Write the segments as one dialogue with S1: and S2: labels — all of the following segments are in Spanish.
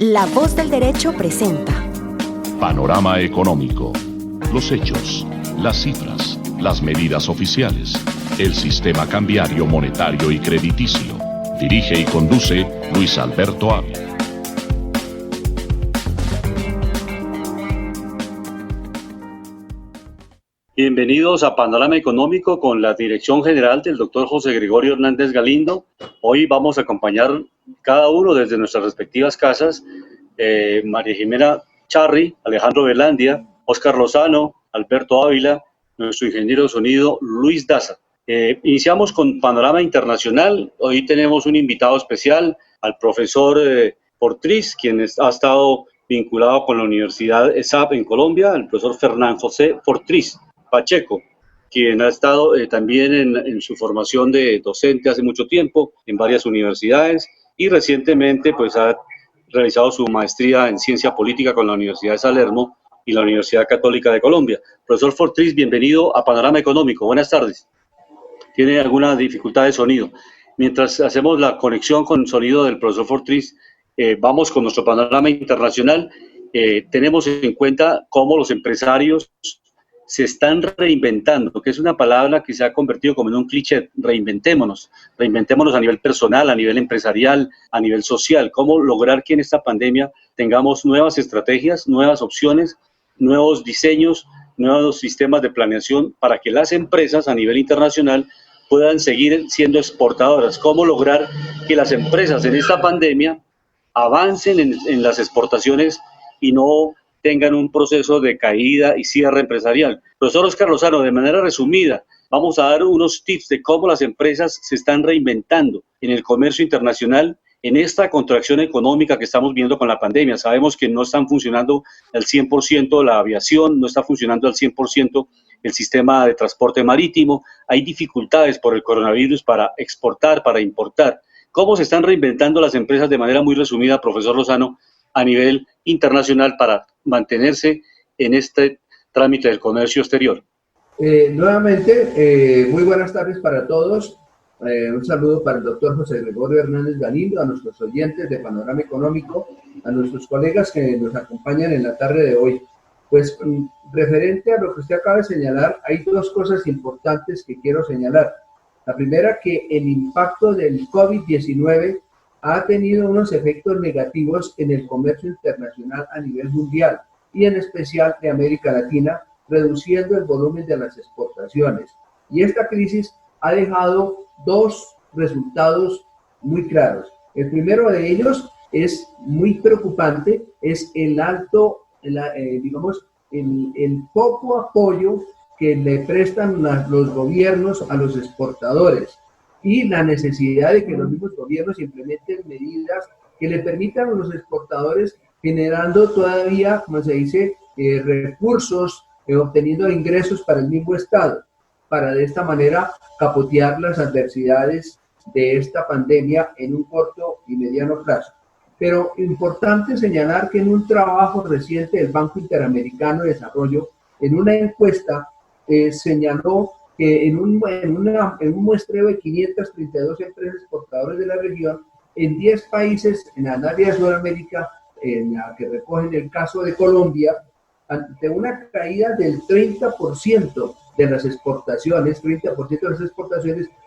S1: La Voz del Derecho presenta
S2: Panorama Económico. Los hechos, las cifras, las medidas oficiales, el sistema cambiario, monetario y crediticio. Dirige y conduce Luis Alberto Ávila.
S3: Bienvenidos a Panorama Económico con la dirección general del doctor José Gregorio Hernández Galindo. Hoy vamos a acompañar cada uno desde nuestras respectivas casas, María Jimena Charri, Alejandro Velandia, Óscar Lozano, Alberto Ávila, nuestro ingeniero de sonido Luis Daza. Iniciamos con Panorama Internacional. Hoy tenemos un invitado especial, al profesor Fortriz, quien ha estado vinculado con la Universidad ESAP en Colombia, el profesor Fernán José Fortriz Pacheco, quien ha estado también en su formación de docente hace mucho tiempo en varias universidades y recientemente pues ha realizado su maestría en ciencia política con la Universidad de Salerno y la Universidad Católica de Colombia. Profesor Fortriz, bienvenido a Panorama Económico. Buenas tardes. ¿Tiene alguna dificultad de sonido? Mientras hacemos la conexión con el sonido del profesor Fortriz, vamos con nuestro panorama internacional. Tenemos en cuenta cómo los empresarios se están reinventando, que es una palabra que se ha convertido como en un cliché. Reinventémonos a nivel personal, a nivel empresarial, a nivel social. Cómo lograr que en esta pandemia tengamos nuevas estrategias, nuevas opciones, nuevos diseños, nuevos sistemas de planeación para que las empresas a nivel internacional puedan seguir siendo exportadoras. Cómo lograr que las empresas en esta pandemia avancen en las exportaciones y no tengan un proceso de caída y cierre empresarial. Profesor Óscar Lozano, de manera resumida, vamos a dar unos tips de cómo las empresas se están reinventando en el comercio internacional en esta contracción económica que estamos viendo con la pandemia. Sabemos que no están funcionando al 100% la aviación, no está funcionando al 100% el sistema de transporte marítimo, hay dificultades por el coronavirus para exportar, para importar. ¿Cómo se están reinventando las empresas de manera muy resumida, profesor Lozano, a nivel internacional para mantenerse en este trámite del comercio exterior?
S4: Nuevamente, muy buenas tardes para todos. Un saludo para el doctor José Gregorio Hernández Galindo, a nuestros oyentes de Panorama Económico, a nuestros colegas que nos acompañan en la tarde de hoy. Pues, referente a lo que usted acaba de señalar, hay dos cosas importantes que quiero señalar. La primera, que el impacto del COVID-19 ha tenido unos efectos negativos en el comercio internacional a nivel mundial y en especial de América Latina, reduciendo el volumen de las exportaciones. Y esta crisis ha dejado dos resultados muy claros. El primero de ellos es muy preocupante, es el alto, el poco apoyo que le prestan los gobiernos a los exportadores y la necesidad de que los mismos gobiernos implementen medidas que le permitan a los exportadores generando todavía, como se dice, recursos, obteniendo ingresos para el mismo Estado, para de esta manera capotear las adversidades de esta pandemia en un corto y mediano plazo. Pero importante señalar que en un trabajo reciente del Banco Interamericano de Desarrollo, en una encuesta, señaló que en un muestreo de 532 empresas exportadoras de la región, en 10 países en el área de Sudamérica, en la que recogen el caso de Colombia, ante una caída del 30% de las exportaciones,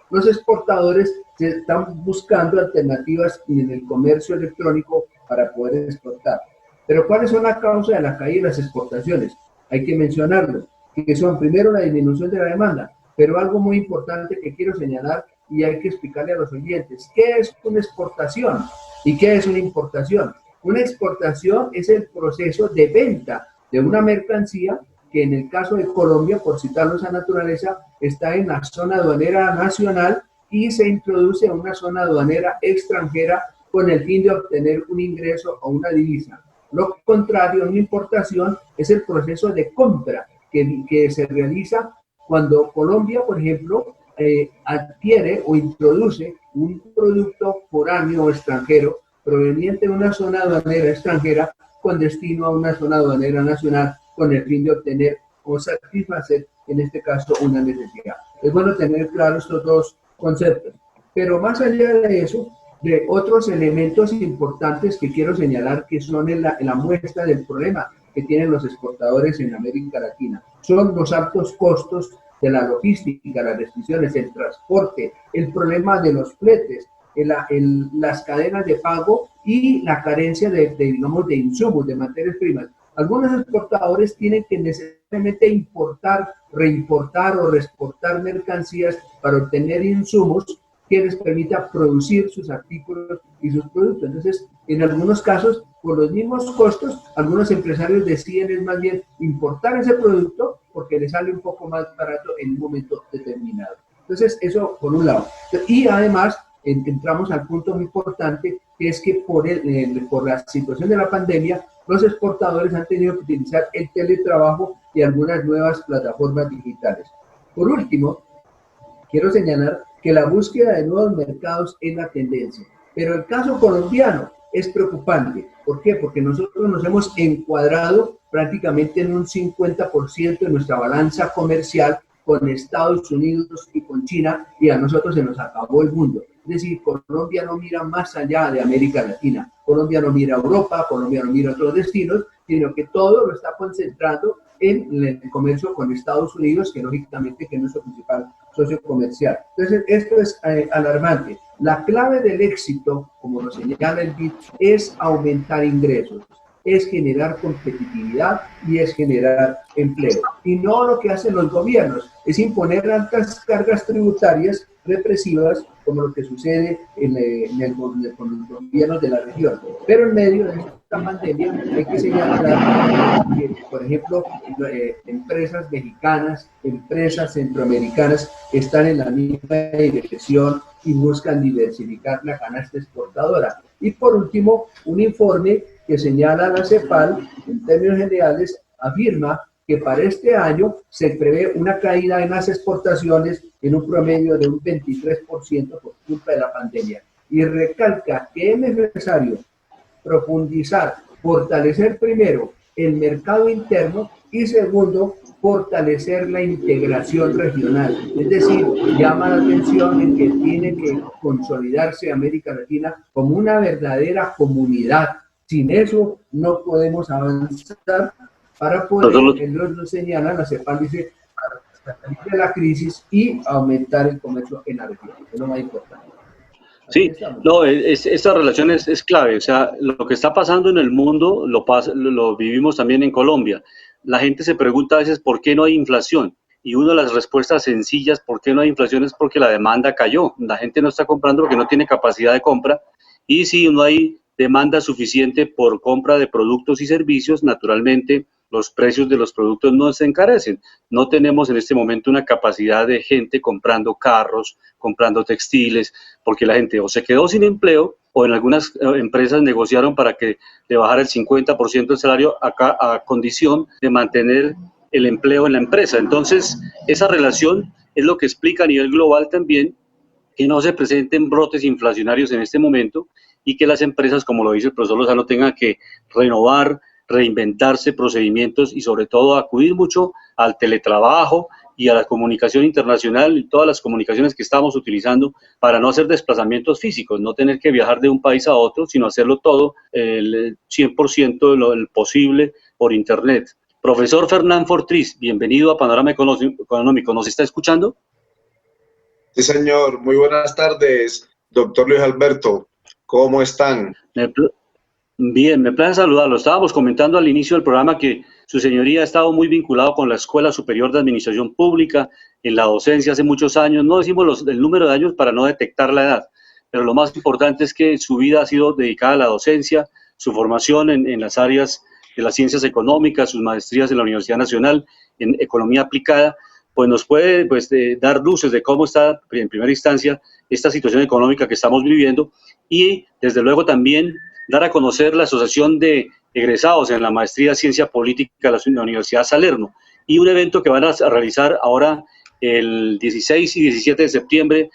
S4: los exportadores se están buscando alternativas en el comercio electrónico para poder exportar. Pero ¿cuáles son las causas de la caída de las exportaciones? Hay que mencionarlo, que son primero la disminución de la demanda, pero algo muy importante que quiero señalar y hay que explicarle a los oyentes, ¿qué es una exportación y qué es una importación? Una exportación es el proceso de venta de una mercancía que en el caso de Colombia, por citarlo esa naturaleza, está en la zona aduanera nacional y se introduce a una zona aduanera extranjera con el fin de obtener un ingreso o una divisa. Lo contrario, una importación es el proceso de compra que se realiza cuando Colombia, por ejemplo, adquiere o introduce un producto foráneo o extranjero proveniente de una zona aduanera extranjera con destino a una zona aduanera nacional con el fin de obtener o satisfacer, en este caso, una necesidad. Es bueno tener claro estos dos conceptos. Pero más allá de eso, De otros elementos importantes que quiero señalar que son en la muestra del problema que tienen los exportadores en América Latina. Son los altos costos de la logística, las restricciones, el transporte, el problema de los fletes, las cadenas de pago y la carencia digamos, de insumos, de materias primas. Algunos exportadores tienen que necesariamente importar, reimportar o reexportar mercancías para obtener insumos que les permita producir sus artículos y sus productos. Entonces, en algunos casos, por los mismos costos, algunos empresarios deciden más bien importar ese producto porque les sale un poco más barato en un momento determinado. Entonces, eso por un lado. Y además, entramos al punto muy importante, que es que por la situación de la pandemia, los exportadores han tenido que utilizar el teletrabajo y algunas nuevas plataformas digitales. Por último, quiero señalar que la búsqueda de nuevos mercados es la tendencia, pero el caso colombiano es preocupante. ¿Por qué? Porque nosotros nos hemos encuadrado prácticamente en un 50% de nuestra balanza comercial con Estados Unidos y con China, y a nosotros se nos acabó el mundo. Es decir, Colombia no mira más allá de América Latina, Colombia no mira a Europa, Colombia no mira a otros destinos, sino que todo lo está concentrando en el comercio con Estados Unidos, que lógicamente que es nuestro principal socio comercial. Entonces, esto es alarmante. La clave del éxito, como lo señala el BID, es aumentar ingresos, es generar competitividad y es generar empleo. Y no lo que hacen los gobiernos, es imponer altas cargas tributarias represivas, como lo que sucede con los gobiernos de la región. Pero en medio de esta pandemia hay que señalar que, por ejemplo, empresas mexicanas, empresas centroamericanas están en la misma dirección y buscan diversificar la canasta exportadora. Y por último, un informe que señala la CEPAL, en términos generales, afirma que para este año se prevé una caída en las exportaciones en un promedio de un 23% por culpa de la pandemia. Y recalca que es necesario profundizar, fortalecer primero el mercado interno y segundo, fortalecer la integración regional. Es decir, llama la atención en que tiene que consolidarse América Latina como una verdadera comunidad. Sin eso no podemos avanzar para poder, nos señalan, la CEPAL dice, para salir de la crisis y aumentar el comercio en la región. Es lo más importante.
S3: Sí, no, esta relación es clave. O sea, lo que está pasando en el mundo lo vivimos también en Colombia. La gente se pregunta a veces por qué no hay inflación. Y una de las respuestas sencillas por qué no hay inflación es porque la demanda cayó. La gente no está comprando porque no tiene capacidad de compra. Y si no hay demanda suficiente por compra de productos y servicios, naturalmente los precios de los productos no se encarecen. No tenemos en este momento una capacidad de gente comprando carros, comprando textiles, porque la gente o se quedó sin empleo o en algunas empresas negociaron para que le bajara el 50% del salario a condición de mantener el empleo en la empresa. Entonces, esa relación es lo que explica a nivel global también que no se presenten brotes inflacionarios en este momento y que las empresas, como lo dice el profesor Lozano, tengan que renovar, reinventarse procedimientos y sobre todo acudir mucho al teletrabajo y a la comunicación internacional y todas las comunicaciones que estamos utilizando para no hacer desplazamientos físicos, no tener que viajar de un país a otro, sino hacerlo todo el 100% de lo posible por Internet. Profesor Fernán Fortriz, bienvenido a Panorama Económico. ¿Nos está escuchando?
S5: Sí, señor. Muy buenas tardes, doctor Luis Alberto. ¿Cómo están?
S3: Bien, me place saludarlo. Estábamos comentando al inicio del programa que su señoría ha estado muy vinculado con la Escuela Superior de Administración Pública, en la docencia hace muchos años. No decimos el número de años para no detectar la edad, pero lo más importante es que su vida ha sido dedicada a la docencia, su formación en las áreas de las ciencias económicas, sus maestrías en la Universidad Nacional en Economía Aplicada, pues nos puede dar luces de cómo está, en primera instancia, esta situación económica que estamos viviendo y, desde luego, también dar a conocer la Asociación de Egresados en la Maestría Ciencia Política de la Universidad Salerno y un evento que van a realizar ahora el 16 y 17 de septiembre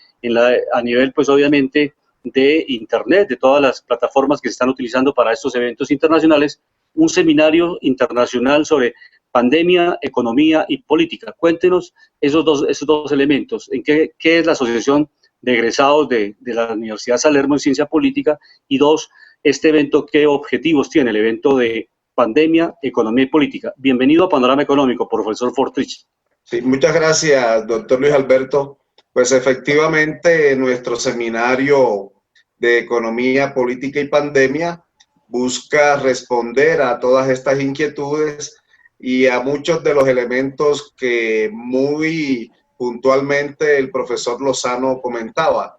S3: a nivel, pues obviamente, de Internet, de todas las plataformas que se están utilizando para estos eventos internacionales, un seminario internacional sobre pandemia, economía y política. Cuéntenos esos dos elementos. ¿En qué es la Asociación de egresados de la Universidad Salerno en Ciencia Política. Y dos, este evento, ¿qué objetivos tiene el evento de pandemia, economía y política? Bienvenido a Panorama Económico, profesor Fortrich.
S5: Sí, muchas gracias, doctor Luis Alberto. Pues efectivamente, nuestro seminario de economía, política y pandemia busca responder a todas estas inquietudes y a muchos de los elementos que muy puntualmente el profesor Lozano comentaba.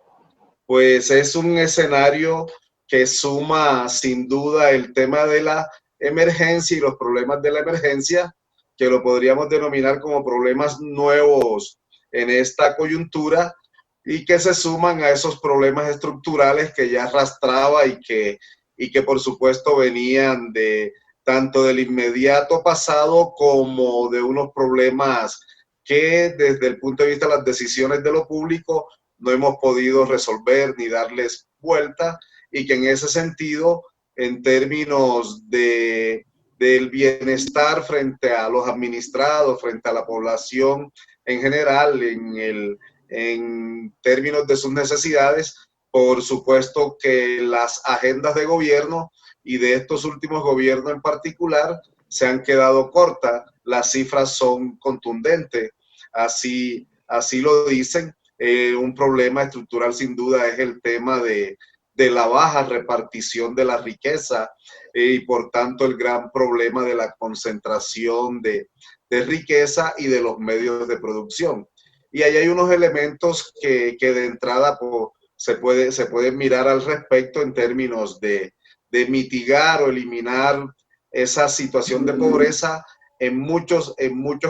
S5: Pues es un escenario que suma sin duda el tema de la emergencia y los problemas de la emergencia, que lo podríamos denominar como problemas nuevos en esta coyuntura y que se suman a esos problemas estructurales que ya arrastraba y que por supuesto venían de tanto del inmediato pasado como de unos problemas que desde el punto de vista de las decisiones de lo público no hemos podido resolver ni darles vuelta, y que en ese sentido, en términos del bienestar frente a los administrados, frente a la población en general, en términos de sus necesidades, por supuesto que las agendas de gobierno y de estos últimos gobiernos en particular se han quedado cortas. Las cifras son contundentes, así lo dicen. Un problema estructural sin duda es el tema de la baja repartición de la riqueza y por tanto el gran problema de la concentración de riqueza y de los medios de producción. Y ahí hay unos elementos que de entrada se pueden mirar al respecto en términos de mitigar o eliminar esa situación de pobreza. En muchos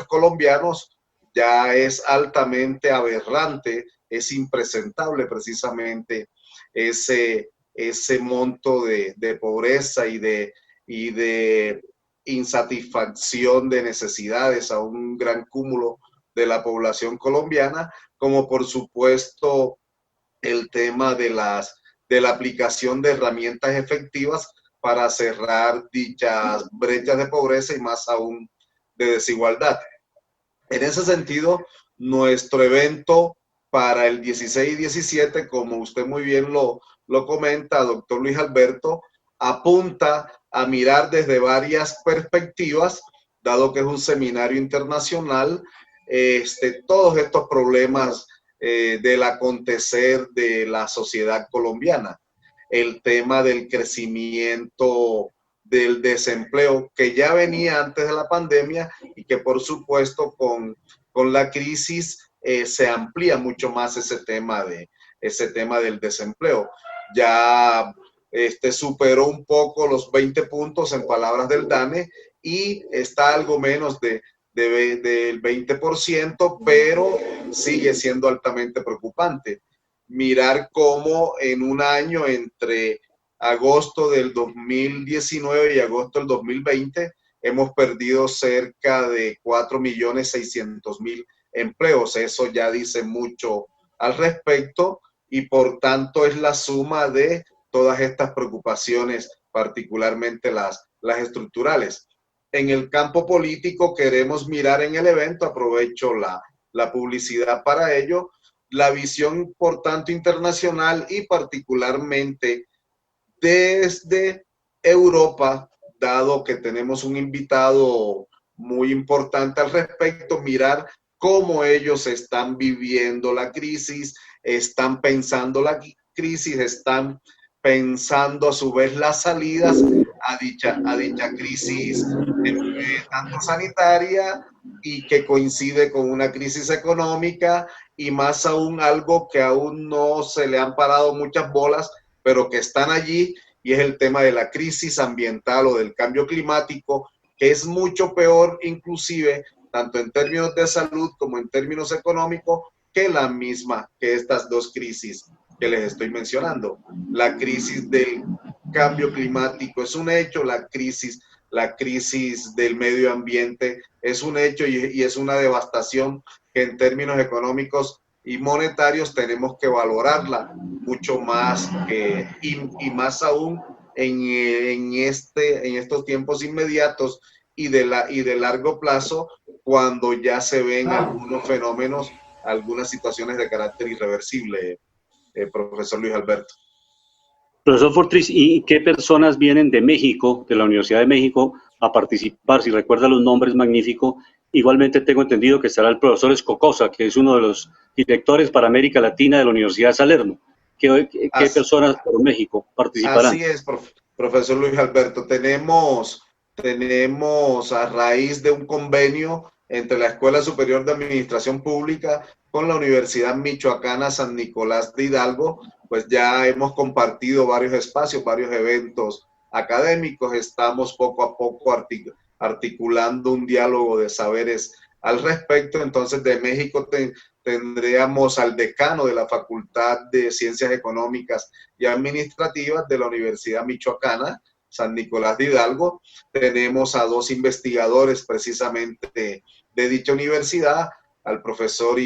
S5: colombianos ya es altamente aberrante, es impresentable precisamente ese monto de pobreza y de insatisfacción de necesidades a un gran cúmulo de la población colombiana, como por supuesto el tema de la aplicación de herramientas efectivas para cerrar dichas brechas de pobreza y más aún de desigualdad. En ese sentido, nuestro evento para el 16 y 17, como usted muy bien lo comenta, doctor Luis Alberto, apunta a mirar desde varias perspectivas, dado que es un seminario internacional, todos estos problemas del acontecer de la sociedad colombiana. El tema del crecimiento del desempleo, que ya venía antes de la pandemia y que por supuesto con la crisis se amplía mucho más ese tema del desempleo. Ya superó un poco los 20 puntos en palabras del DANE y está algo menos del 20%, pero sigue siendo altamente preocupante. Mirar cómo en un año entre agosto del 2019 y agosto del 2020 hemos perdido cerca de 4.600.000 empleos. Eso ya dice mucho al respecto y por tanto es la suma de todas estas preocupaciones, particularmente las estructurales. En el campo político queremos mirar en el evento, aprovecho la publicidad para ello, la visión por tanto internacional y particularmente desde Europa, dado que tenemos un invitado muy importante al respecto, mirar cómo ellos están viviendo la crisis, están pensando la crisis, están pensando a su vez las salidas a dicha crisis tanto sanitaria y que coincide con una crisis económica y más aún algo que aún no se le han parado muchas bolas, pero que están allí, y es el tema de la crisis ambiental o del cambio climático, que es mucho peor inclusive, tanto en términos de salud como en términos económicos, que estas dos crisis que les estoy mencionando. La crisis del cambio climático es un hecho, la crisis del medio ambiente es un hecho y es una devastación que en términos económicos y monetarios tenemos que valorarla mucho más y más aún en estos tiempos inmediatos y de largo plazo, cuando ya se ven algunos fenómenos, algunas situaciones de carácter irreversible, profesor Luis Alberto.
S3: Profesor Fortris, ¿y qué personas vienen de México, de la Universidad de México, a participar? Si recuerda los nombres, magnífico. Igualmente tengo entendido que estará el profesor Escocosa, que es uno de los directores para América Latina de la Universidad de Salerno. ¿Qué personas por México participarán?
S5: Así es, profesor Luis Alberto. Tenemos a raíz de un convenio entre la Escuela Superior de Administración Pública con la Universidad Michoacana San Nicolás de Hidalgo, pues ya hemos compartido varios espacios, varios eventos académicos. Estamos poco a poco articulando un diálogo de saberes al respecto. Entonces, de México tendríamos al decano de la Facultad de Ciencias Económicas y Administrativas de la Universidad Michoacana San Nicolás de Hidalgo. Tenemos a 2 investigadores precisamente de dicha universidad, al profesor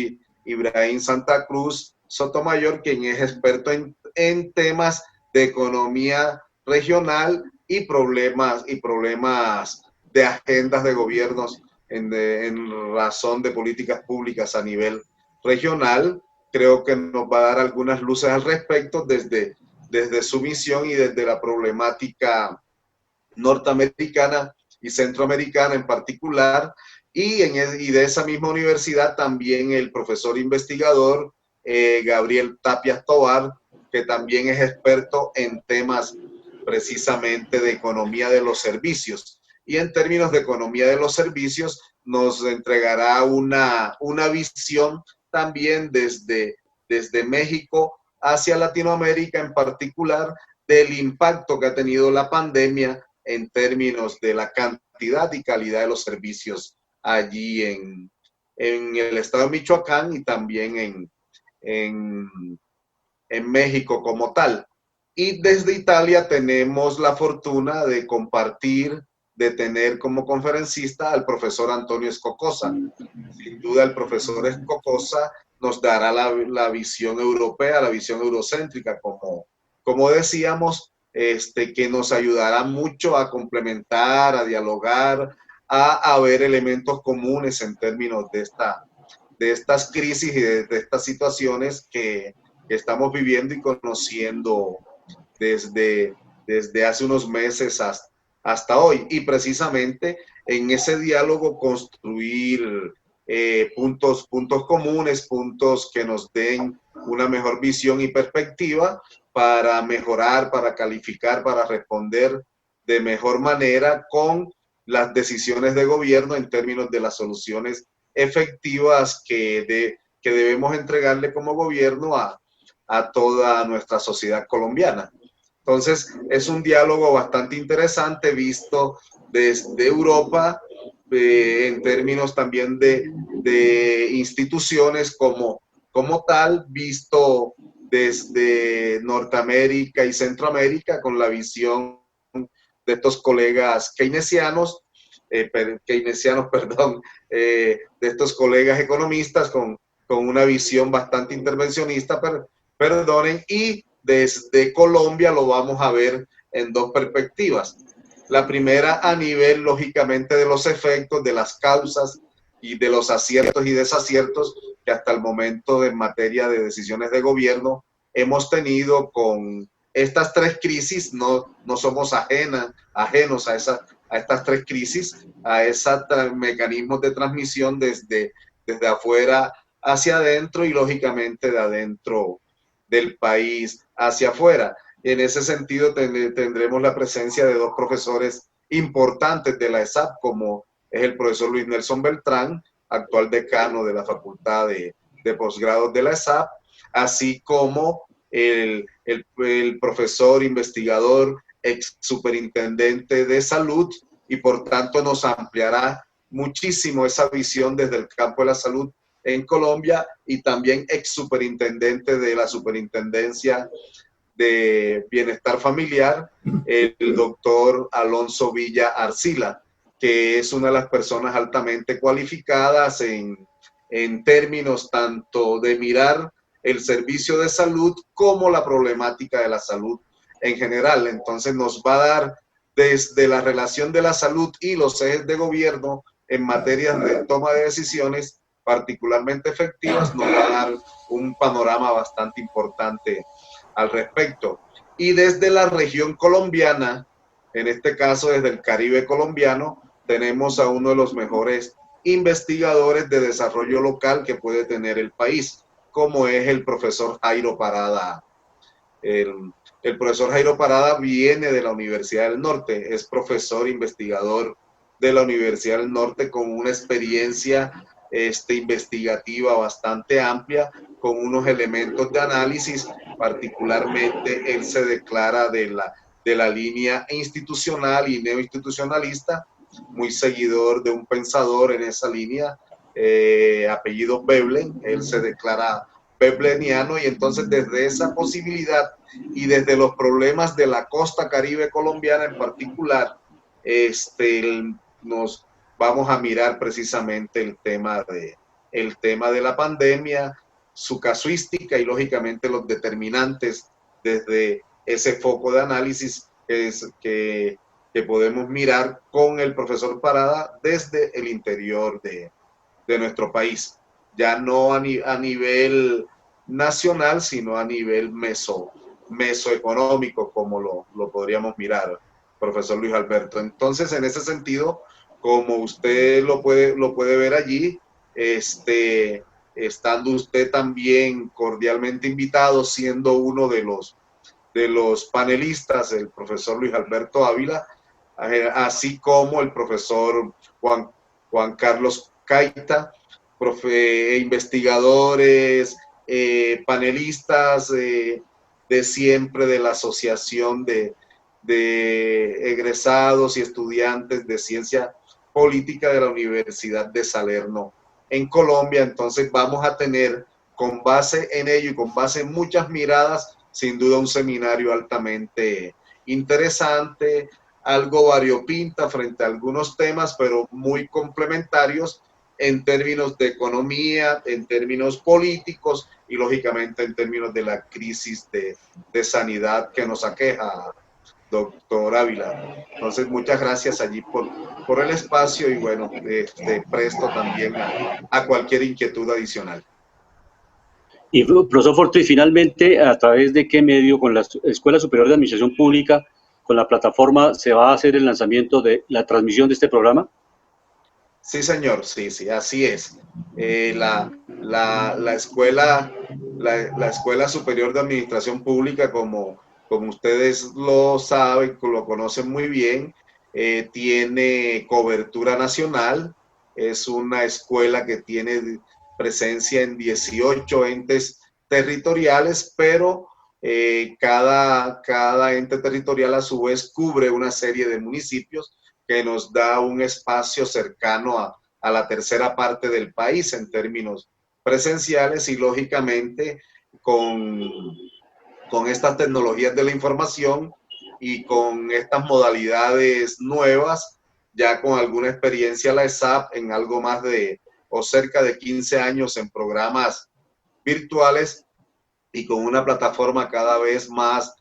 S5: Ibrahim Santa Cruz Sotomayor, quien es experto en temas de economía regional y problemas de agendas de gobiernos en razón de políticas públicas a nivel regional. Creo que nos va a dar algunas luces al respecto desde su misión y desde la problemática norteamericana y centroamericana en particular. Y de esa misma universidad también el profesor investigador Gabriel Tapias Tovar, que también es experto en temas precisamente de economía de los servicios. Y en términos de economía de los servicios nos entregará una visión también desde México hacia Latinoamérica, en particular del impacto que ha tenido la pandemia en términos de la cantidad y calidad de los servicios allí en el estado de Michoacán y también en México como tal. Y desde Italia tenemos la fortuna de compartir, de tener como conferencista al profesor Antonio Escocosa. Sin duda el profesor Escocosa nos dará la visión europea, la visión eurocéntrica, como decíamos, que nos ayudará mucho a complementar, a dialogar, a ver elementos comunes en términos de estas crisis y de estas situaciones que estamos viviendo y conociendo desde hace unos meses hasta hoy. Y precisamente en ese diálogo construir puntos comunes, puntos que nos den una mejor visión y perspectiva para mejorar, para calificar, para responder de mejor manera con las decisiones de gobierno en términos de las soluciones efectivas que debemos entregarle como gobierno a toda nuestra sociedad colombiana. Entonces, es un diálogo bastante interesante visto desde Europa, en términos también de instituciones como tal, visto desde Norteamérica y Centroamérica con la visión de estos colegas keynesianos, de estos colegas economistas con una visión bastante intervencionista, perdonen, y desde Colombia lo vamos a ver en 2 perspectivas. La primera a nivel, lógicamente, de los efectos, de las causas y de los aciertos y desaciertos que hasta el momento en materia de decisiones de gobierno hemos tenido con estas 3 crisis. No somos ajenos a estas 3 crisis, a esos mecanismos de transmisión desde afuera hacia adentro y lógicamente de adentro del país hacia afuera. En ese sentido tendremos la presencia de 2 profesores importantes de la ESAP, como es el profesor Luis Nelson Beltrán, actual decano de la Facultad de Posgrados de la ESAP, así como el profesor investigador, ex superintendente de salud, y por tanto nos ampliará muchísimo esa visión desde el campo de la salud en Colombia, y también ex superintendente de la Superintendencia de Bienestar Familiar, el doctor Alonso Villa Arcila, que es una de las personas altamente cualificadas en términos tanto de mirar el servicio de salud como la problemática de la salud en general. Entonces nos va a dar desde la relación de la salud y los ejes de gobierno en materia de toma de decisiones particularmente efectivas, nos va a dar un panorama bastante importante al respecto. Y desde la región colombiana, en este caso desde el Caribe colombiano, tenemos a uno de los mejores investigadores de desarrollo local que puede tener el país, como es el profesor Jairo Parada. El profesor Jairo Parada viene de la Universidad del Norte, es profesor investigador de la Universidad del Norte con una experiencia investigativa bastante amplia, con unos elementos de análisis. Particularmente él se declara de la línea institucional y neoinstitucionalista, muy seguidor de un pensador en esa línea, apellido Veblen. Él se declara vebleniano, y entonces desde esa posibilidad y desde los problemas de la costa caribe colombiana en particular, nos vamos a mirar precisamente el tema de la pandemia, su casuística y lógicamente los determinantes desde ese foco de análisis que podemos mirar con el profesor Parada desde el interior de nuestro país. Ya no a nivel nacional, sino a nivel mesoeconómico, como lo podríamos mirar, profesor Luis Alberto. Entonces, en ese sentido, como usted lo puede ver allí, estando usted también cordialmente invitado, siendo uno de los panelistas, el profesor Luis Alberto Ávila, así como el profesor Juan Carlos Caita, investigadores, panelistas de siempre de la Asociación de Egresados y Estudiantes de Ciencia Política de la Universidad de Salerno en Colombia. Entonces vamos a tener, con base en ello y con base en muchas miradas, sin duda un seminario altamente interesante, algo variopinta frente a algunos temas, pero muy complementarios en términos de economía, en términos políticos y lógicamente en términos de la crisis de sanidad que nos aqueja, doctor Ávila. Entonces, muchas gracias allí por el espacio y bueno, presto también a cualquier inquietud adicional.
S3: Y profesor Forte, finalmente, ¿a través de qué medio, con la Escuela Superior de Administración Pública, con la plataforma, se va a hacer el lanzamiento de la transmisión de este programa?
S5: Sí, señor, sí, así es. La Escuela Superior de Administración Pública, como ustedes lo saben, lo conocen muy bien, tiene cobertura nacional. Es una escuela que tiene presencia en 18 entes territoriales, pero cada ente territorial a su vez cubre una serie de municipios que nos da un espacio cercano a la tercera parte del país en términos presenciales, y lógicamente con estas tecnologías de la información y con estas modalidades nuevas, ya con alguna experiencia la ESAP en algo más de o cerca de 15 años en programas virtuales y con una plataforma cada vez más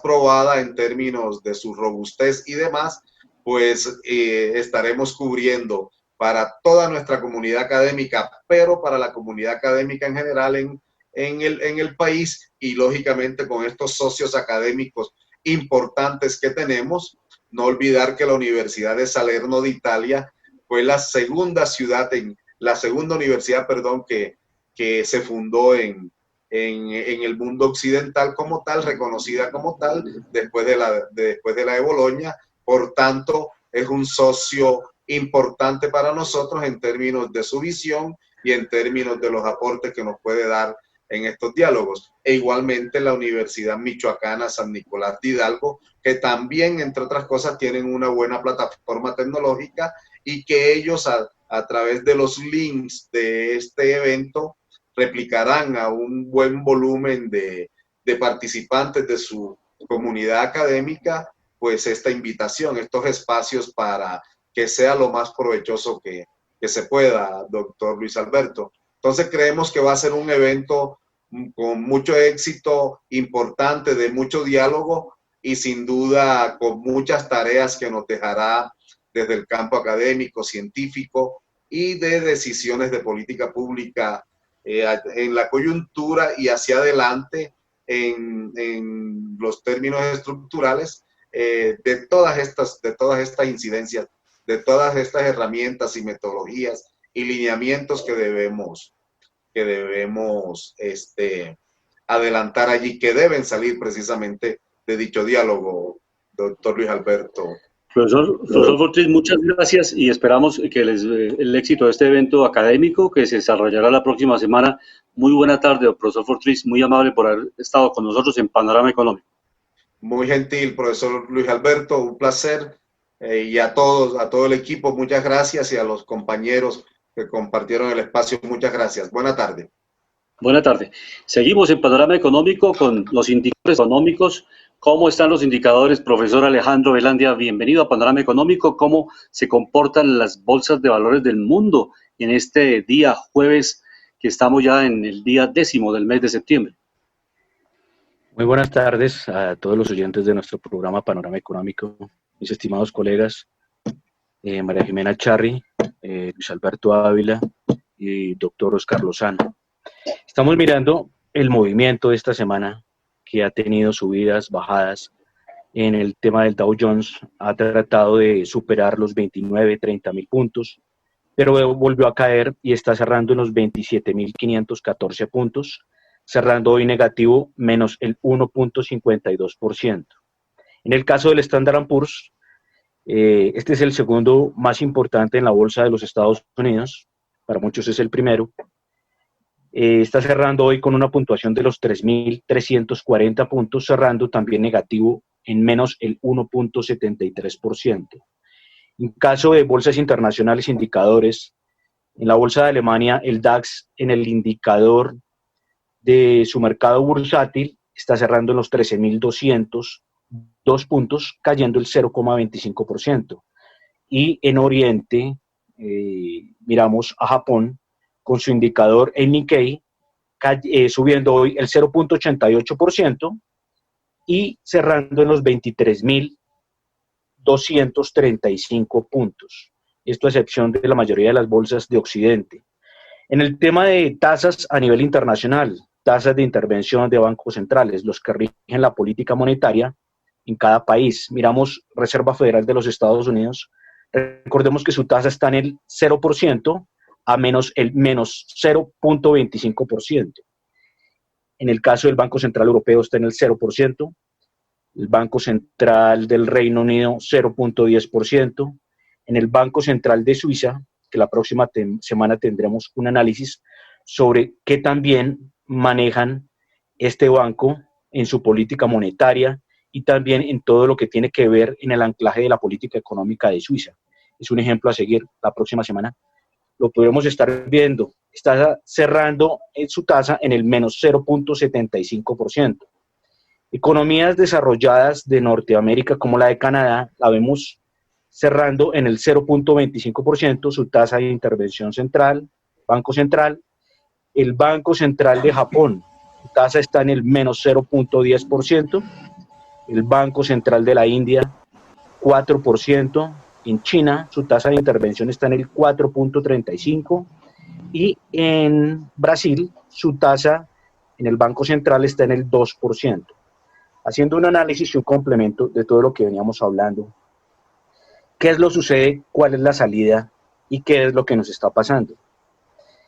S5: probada en términos de su robustez y demás, pues estaremos cubriendo para toda nuestra comunidad académica, pero para la comunidad académica en general en el país, y lógicamente con estos socios académicos importantes que tenemos. No olvidar que la Universidad de Salerno de Italia fue la segunda universidad, que se fundó en el mundo occidental como tal, reconocida como tal, después de la de Bolonia. Por tanto, es un socio importante para nosotros en términos de su visión y en términos de los aportes que nos puede dar en estos diálogos. E igualmente la Universidad Michoacana San Nicolás de Hidalgo, que también, entre otras cosas, tienen una buena plataforma tecnológica, y que ellos a través de los links de este evento replicarán a un buen volumen de participantes de su comunidad académica, pues esta invitación, estos espacios para que sea lo más provechoso que se pueda, doctor Luis Alberto. Entonces creemos que va a ser un evento con mucho éxito, importante, de mucho diálogo y sin duda con muchas tareas que nos dejará desde el campo académico, científico, y de decisiones de política pública en la coyuntura y hacia adelante en los términos estructurales de todas estas incidencias, de todas estas herramientas y metodologías y lineamientos que debemos adelantar allí, que deben salir precisamente de dicho diálogo, doctor Luis Alberto.
S3: Profesor Fortris, muchas gracias y esperamos que el éxito de este evento académico que se desarrollará la próxima semana. Muy buena tarde, profesor Fortris, muy amable por haber estado con nosotros en Panorama Económico.
S5: Muy gentil, profesor Luis Alberto, un placer. Y a todo el equipo, muchas gracias, y a los compañeros que compartieron el espacio, muchas gracias. Buena tarde.
S3: Buena tarde. Seguimos en Panorama Económico con los indicadores económicos. ¿Cómo están los indicadores, profesor Alejandro Velandia? Bienvenido a Panorama Económico. ¿Cómo se comportan las bolsas de valores del mundo en este día jueves, que estamos ya en el día 10º del mes de septiembre?
S6: Muy buenas tardes a todos los oyentes de nuestro programa Panorama Económico, mis estimados colegas, María Jimena Charri, Luis Alberto Ávila y doctor Oscar Lozano. Estamos mirando el movimiento de esta semana, que ha tenido subidas, bajadas. En el tema del Dow Jones ha tratado de superar los 29-30 mil puntos, pero volvió a caer y está cerrando en los 27.514 puntos, cerrando hoy negativo, menos el 1.52%. En el caso del Standard & Poor's, este es el segundo más importante en la bolsa de los Estados Unidos, para muchos es el primero. Está cerrando hoy con una puntuación de los 3.340 puntos, cerrando también negativo en menos el 1.73%. En caso de bolsas internacionales, indicadores, en la bolsa de Alemania, el DAX en el indicador de su mercado bursátil está cerrando en los 13.202 puntos, cayendo el 0,25%. Y en Oriente, miramos a Japón, con su indicador en Nikkei, subiendo hoy el 0.88% y cerrando en los 23.235 puntos. Esto a excepción de la mayoría de las bolsas de Occidente. En el tema de tasas a nivel internacional, tasas de intervención de bancos centrales, los que rigen la política monetaria en cada país. Miramos Reserva Federal de los Estados Unidos, recordemos que su tasa está en el 0%, a menos el menos 0.25%. En el caso del Banco Central Europeo está en el 0%, el Banco Central del Reino Unido 0.10%, en el Banco Central de Suiza, que la próxima semana tendremos un análisis sobre qué también manejan este banco en su política monetaria y también en todo lo que tiene que ver en el anclaje de la política económica de Suiza. Es un ejemplo a seguir la próxima semana. Lo podremos estar viendo, está cerrando en su tasa en el menos 0.75%. Economías desarrolladas de Norteamérica como la de Canadá, la vemos cerrando en el 0.25%, su tasa de intervención central, Banco Central. El Banco Central de Japón, su tasa está en el menos 0.10%. El Banco Central de la India, 4%. En China, su tasa de intervención está en el 4.35%, y en Brasil, su tasa en el Banco Central está en el 2%. Haciendo un análisis y un complemento de todo lo que veníamos hablando, ¿qué es lo que sucede? ¿Cuál es la salida? ¿Y qué es lo que nos está pasando?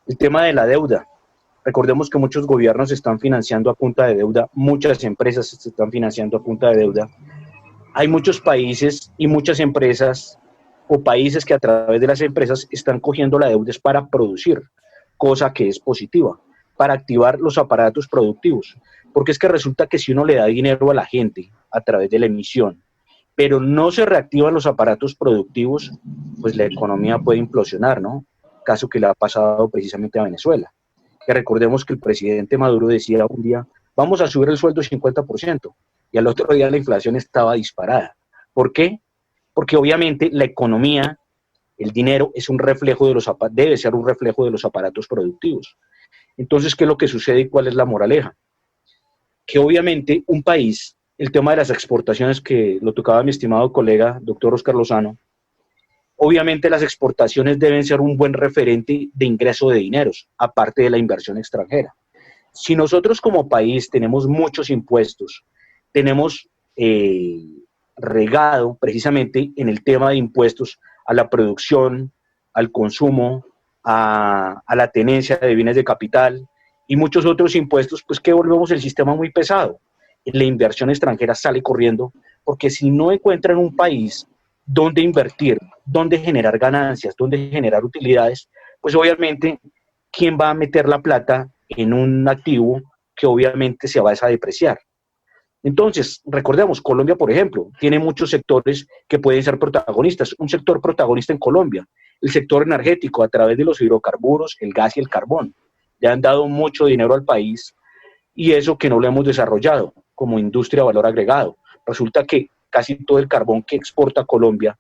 S6: El tema de la deuda. Recordemos que muchos gobiernos se están financiando a punta de deuda, muchas empresas se están financiando a punta de deuda. Hay muchos países y muchas empresas o países que a través de las empresas están cogiendo la deuda para producir, cosa que es positiva, para activar los aparatos productivos. Porque es que resulta que si uno le da dinero a la gente a través de la emisión, pero no se reactivan los aparatos productivos, pues la economía puede implosionar, ¿no? Caso que le ha pasado precisamente a Venezuela. Que recordemos que el presidente Maduro decía un día, vamos a subir el sueldo 50%, y al otro día la inflación estaba disparada. ¿Por qué? Porque obviamente la economía, el dinero, es un reflejo de debe ser un reflejo de los aparatos productivos. Entonces, ¿qué es lo que sucede y cuál es la moraleja? Que obviamente un país, el tema de las exportaciones que lo tocaba mi estimado colega, doctor Oscar Lozano, Obviamente las exportaciones deben ser un buen referente de ingreso de dineros, aparte de la inversión extranjera. Si nosotros como país tenemos muchos impuestos, tenemos regado precisamente en el tema de impuestos a la producción, al consumo, a la tenencia de bienes de capital y muchos otros impuestos, pues que volvemos el sistema muy pesado. La inversión extranjera sale corriendo porque si no encuentran un país donde invertir, donde generar ganancias, donde generar utilidades, pues obviamente, ¿quién va a meter la plata en un activo que obviamente se va a depreciar? Entonces, recordemos, Colombia, por ejemplo, tiene muchos sectores que pueden ser protagonistas. Un sector protagonista en Colombia, el sector energético, a través de los hidrocarburos, el gas y el carbón. Le han dado mucho dinero al país y eso que no lo hemos desarrollado como industria de valor agregado. Resulta que casi todo el carbón que exporta Colombia,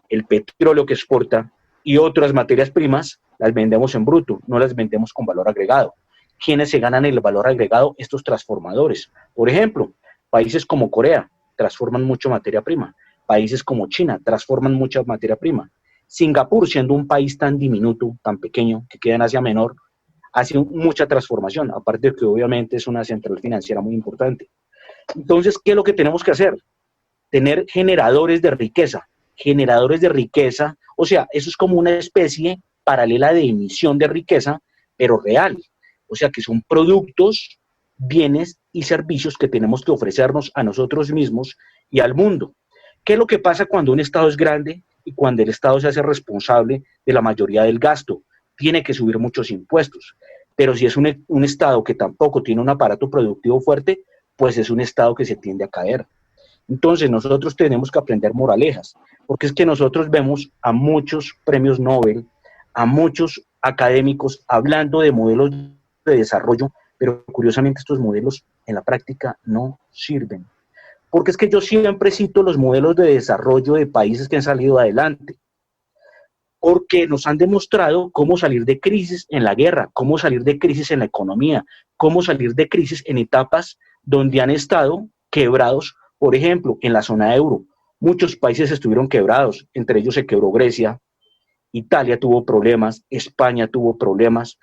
S6: el petróleo que exporta y otras materias primas, las vendemos en bruto, no las vendemos con valor agregado. ¿Quiénes se ganan el valor agregado? Estos transformadores. Por ejemplo, países como Corea transforman mucha materia prima. Países como China transforman mucha materia prima. Singapur, siendo un país tan diminuto, tan pequeño, que queda en Asia Menor, hace mucha transformación, aparte de que obviamente es una central financiera muy importante. Entonces, ¿qué es lo que tenemos que hacer? Tener generadores de riqueza, o sea, eso es como una especie paralela de emisión de riqueza, pero real. O sea, que son productos, bienes y servicios que tenemos que ofrecernos a nosotros mismos y al mundo. ¿Qué es lo que pasa cuando un Estado es grande y cuando el Estado se hace responsable de la mayoría del gasto? Tiene que subir muchos impuestos. Pero si es un Estado que tampoco tiene un aparato productivo fuerte, pues es un Estado que se tiende a caer. Entonces nosotros tenemos que aprender moralejas, porque es que nosotros vemos a muchos premios Nobel, a muchos académicos hablando de modelos de desarrollo, pero curiosamente estos modelos en la práctica no sirven. Porque es que yo siempre cito los modelos de desarrollo de países que han salido adelante, porque nos han demostrado cómo salir de crisis en la guerra, cómo salir de crisis en la economía, cómo salir de crisis en etapas donde han estado quebrados. Por ejemplo, en la zona euro, muchos países estuvieron quebrados, entre ellos se quebró Grecia, Italia tuvo problemas, España tuvo problemas,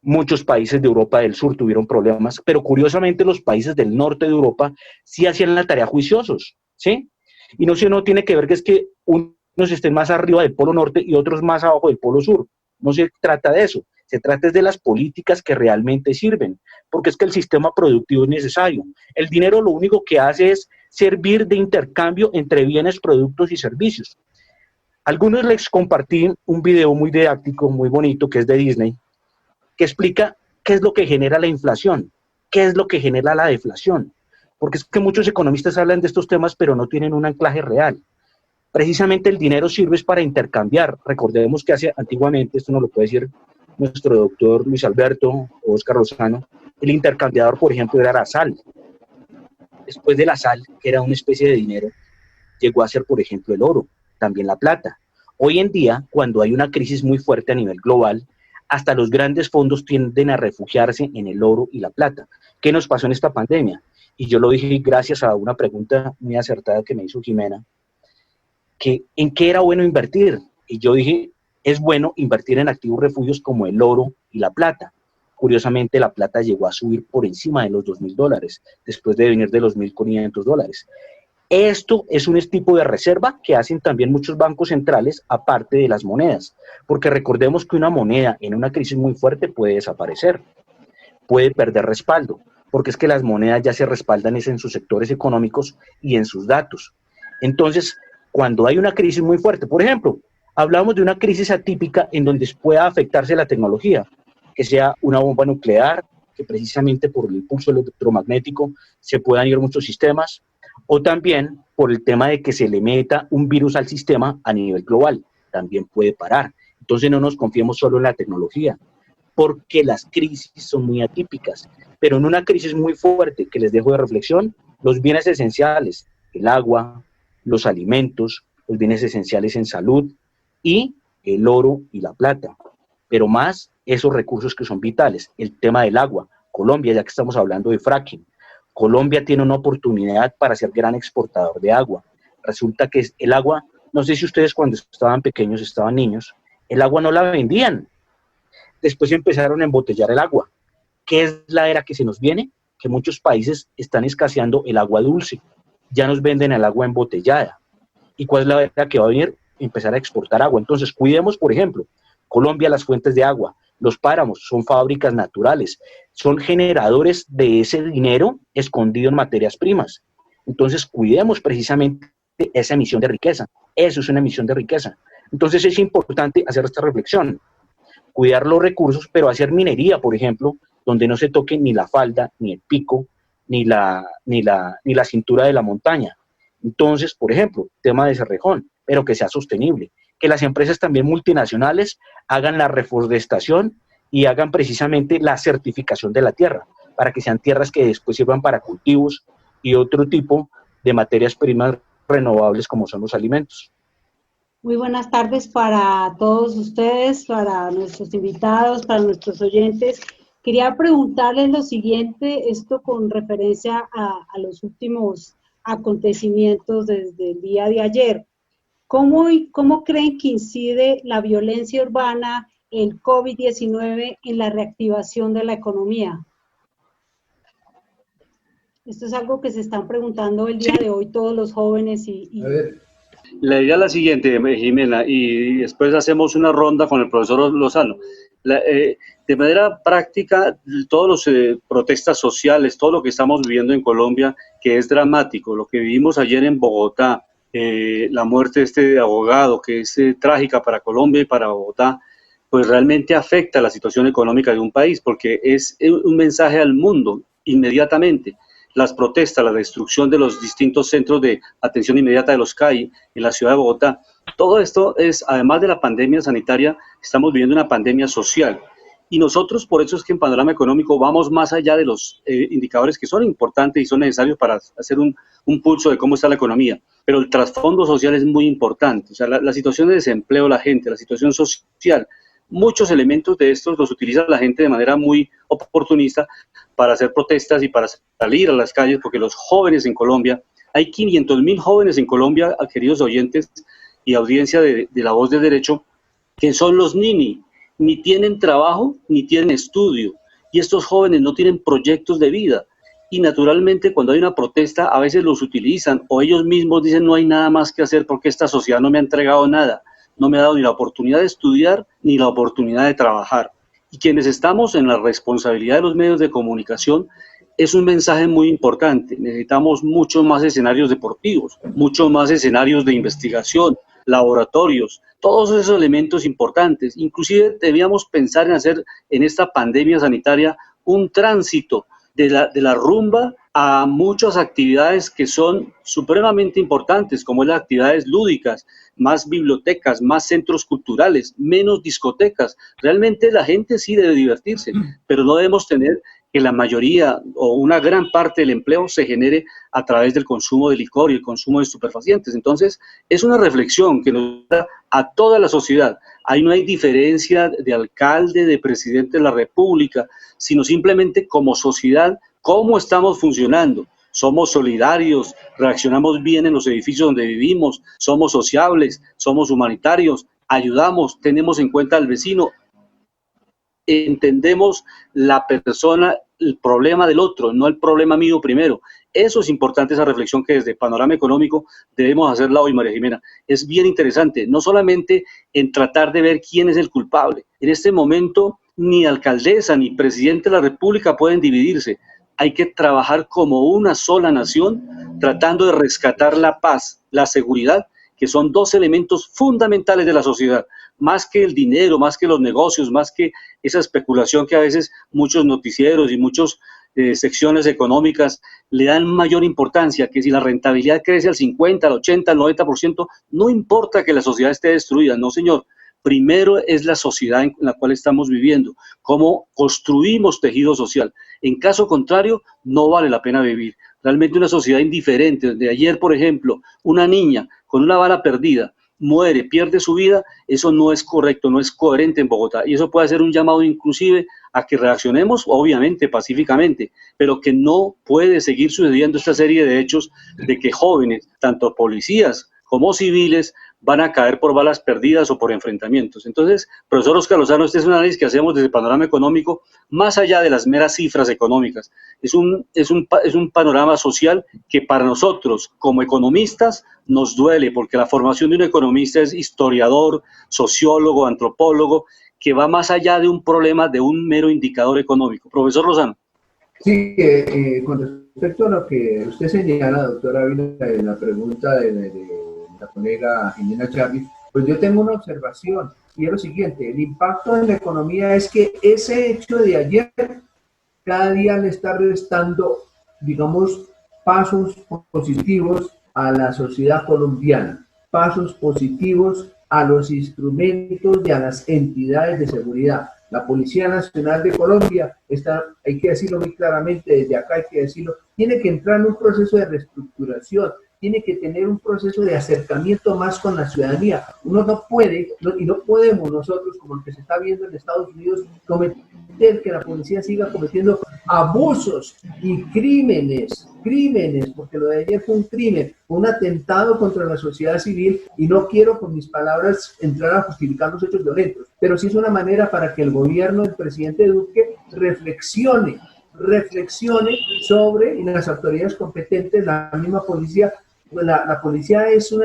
S6: muchos países de Europa del Sur tuvieron problemas, pero curiosamente los países del norte de Europa sí hacían la tarea juiciosos, ¿sí? Y no tiene que ver que es que unos estén más arriba del polo norte y otros más abajo del polo sur, no se trata de eso, se trata de las políticas que realmente sirven, porque es que el sistema productivo es necesario. El dinero lo único que hace es servir de intercambio entre bienes, productos y servicios. Algunos les compartí un video muy didáctico, muy bonito, que es de Disney, que explica qué es lo que genera la inflación, qué es lo que genera la deflación, porque es que muchos economistas hablan de estos temas, pero no tienen un anclaje real. Precisamente el dinero sirve para intercambiar. Recordemos que antiguamente, esto nos lo puede decir nuestro doctor Luis Alberto o Óscar Lozano, el intercambiador, por ejemplo, era la sal. Después de la sal, que era una especie de dinero, llegó a ser, por ejemplo, el oro, también la plata. Hoy en día, cuando hay una crisis muy fuerte a nivel global, hasta los grandes fondos tienden a refugiarse en el oro y la plata. ¿Qué nos pasó en esta pandemia? Y yo lo dije gracias a una pregunta muy acertada que me hizo Jimena, que ¿en qué era bueno invertir? Y yo dije, es bueno invertir en activos refugios como el oro y la plata. Curiosamente, la plata llegó a subir por encima de los $2.000, después de venir de los $1.500. Esto es un tipo de reserva que hacen también muchos bancos centrales, aparte de las monedas, porque recordemos que una moneda en una crisis muy fuerte puede desaparecer, puede perder respaldo, porque es que las monedas ya se respaldan en sus sectores económicos y en sus datos. Entonces, cuando hay una crisis muy fuerte, por ejemplo, hablamos de una crisis atípica en donde pueda afectarse la tecnología, que sea una bomba nuclear, que precisamente por el impulso electromagnético se puedan ir muchos sistemas, o también por el tema de que se le meta un virus al sistema a nivel global, también puede parar. Entonces no nos confiemos solo en la tecnología, porque las crisis son muy atípicas, pero en una crisis muy fuerte que les dejo de reflexión, los bienes esenciales, el agua, los alimentos, los bienes esenciales en salud y el oro y la plata, pero más esos recursos que son vitales, el tema del agua. Colombia, ya que estamos hablando de fracking, Colombia tiene una oportunidad para ser gran exportador de agua. Resulta que el agua No sé si ustedes cuando estaban pequeños, estaban niños, el agua no la vendían. Después empezaron a embotellar el agua. ¿Qué es la era que se nos viene? Que muchos países están escaseando el agua dulce. Ya nos venden el agua embotellada. ¿Y cuál es la era que va a venir? Empezar a exportar agua. Entonces, cuidemos, por ejemplo, Colombia, las fuentes de agua. Los páramos son fábricas naturales, son generadores de ese dinero escondido en materias primas. Entonces, cuidemos precisamente esa emisión de riqueza. Eso es una emisión de riqueza. Entonces, es importante hacer esta reflexión. Cuidar los recursos, pero hacer minería, por ejemplo, donde no se toque ni la falda, ni el pico, ni la cintura de la montaña. Entonces, por ejemplo, tema de Cerrejón, pero que sea sostenible. Que las empresas también multinacionales hagan la reforestación y hagan precisamente la certificación de la tierra, para que sean tierras que después sirvan para cultivos y otro tipo de materias primas renovables como son los alimentos.
S7: Muy buenas tardes para todos ustedes, para nuestros invitados, para nuestros oyentes. Quería preguntarles lo siguiente, esto con referencia a los últimos acontecimientos desde el día de ayer. ¿Cómo creen que incide la violencia urbana, el COVID-19 en la reactivación de la economía? Esto es algo que se están preguntando el día de hoy todos los jóvenes
S4: A ver.
S3: La idea es la siguiente, Jimena, y después hacemos una ronda con el profesor Lozano. De manera práctica, todas las protestas sociales, todo lo que estamos viviendo en Colombia, que es dramático, lo que vivimos ayer en Bogotá, la muerte de este abogado, que es trágica para Colombia y para Bogotá, pues realmente afecta la situación económica de un país, porque es un mensaje al mundo inmediatamente. Las protestas, la destrucción de los distintos centros de atención inmediata de los CAI en la ciudad de Bogotá, todo esto es, además de la pandemia sanitaria, estamos viviendo una pandemia social. Y nosotros, por eso es que en Panorama Económico vamos más allá de los indicadores que son importantes y son necesarios para hacer un pulso de cómo está la economía. Pero el trasfondo social es muy importante. O sea, la situación de desempleo de la gente, la situación social, muchos elementos de estos los utiliza la gente de manera muy oportunista para hacer protestas y para salir a las calles, porque los jóvenes en Colombia, hay 500.000 jóvenes en Colombia, queridos oyentes y audiencia de La Voz del Derecho, que son los ni tienen trabajo, ni tienen estudio, y estos jóvenes no tienen proyectos de vida, y naturalmente cuando hay una protesta a veces los utilizan, o ellos mismos dicen no hay nada más que hacer porque esta sociedad no me ha entregado nada, no me ha dado ni la oportunidad de estudiar ni la oportunidad de trabajar. Y quienes estamos en la responsabilidad de los medios de comunicación, es un mensaje muy importante. Necesitamos muchos más escenarios deportivos, muchos más escenarios de investigación, laboratorios, todos esos elementos importantes. Inclusive debíamos pensar en hacer en esta pandemia sanitaria un tránsito de la rumba a muchas actividades que son supremamente importantes, como las actividades lúdicas, más bibliotecas, más centros culturales, menos discotecas. Realmente la gente sí debe divertirse, pero no debemos tener que la mayoría o una gran parte del empleo se genere a través del consumo de licor y el consumo de estupefacientes. Entonces, es una reflexión que nos da a toda la sociedad. Ahí no hay diferencia de alcalde, de presidente de la República, sino simplemente como sociedad, cómo estamos funcionando. Somos solidarios, reaccionamos bien en los edificios donde vivimos, somos sociables, somos humanitarios, ayudamos, tenemos en cuenta al vecino, entendemos la persona, el problema del otro, no el problema mío primero. Eso es importante, esa reflexión que desde Panorama Económico debemos hacerla hoy, María Jimena. Es bien interesante, no solamente en tratar de ver quién es el culpable. En este momento, ni alcaldesa ni presidente de la República pueden dividirse. Hay que trabajar como una sola nación, tratando de rescatar la paz, la seguridad, que son dos elementos fundamentales de la sociedad, más que el dinero, más que los negocios, más que esa especulación que a veces muchos noticieros y muchas secciones económicas le dan mayor importancia, que si la rentabilidad crece al 50, al 80, al 90%, no importa que la sociedad esté destruida, no señor. Primero es la sociedad en la cual estamos viviendo, cómo construimos tejido social. En caso contrario, no vale la pena vivir. Realmente una sociedad indiferente, de ayer, por ejemplo, una niña con una bala perdida, muere, pierde su vida, eso no es correcto, no es coherente en Bogotá. Y eso puede ser un llamado inclusive a que reaccionemos, obviamente, pacíficamente, pero que no puede seguir sucediendo esta serie de hechos de que jóvenes, tanto policías como civiles, van a caer por balas perdidas o por enfrentamientos. Entonces, profesor Oscar Lozano, este es un análisis que hacemos desde el panorama económico, más allá de las meras cifras económicas. Es un panorama social que para nosotros, como economistas, nos duele, porque la formación de un economista es historiador, sociólogo, antropólogo, que va más allá de un problema de un mero indicador económico. Profesor Lozano.
S4: Sí, con respecto a lo que usted señala, doctora Ávila, en la pregunta de la colega Jimena Chávez, pues yo tengo una observación, y es lo siguiente: el impacto en la economía es que ese hecho de ayer cada día le está restando, digamos, pasos positivos a la sociedad colombiana, pasos positivos a los instrumentos y a las entidades de seguridad. La Policía Nacional de Colombia está, hay que decirlo muy claramente, desde acá hay que decirlo, tiene que entrar en un proceso de reestructuración, tiene que tener un proceso de acercamiento más con la ciudadanía. Uno no puede, y no podemos nosotros, como lo que se está viendo en Estados Unidos, cometer que la policía siga cometiendo abusos y crímenes, porque lo de ayer fue un crimen, un atentado contra la sociedad civil, y no quiero con mis palabras entrar a justificar los hechos violentos, pero sí es una manera para que el gobierno del presidente Duque reflexione sobre, y las autoridades competentes, la misma policía. La policía es un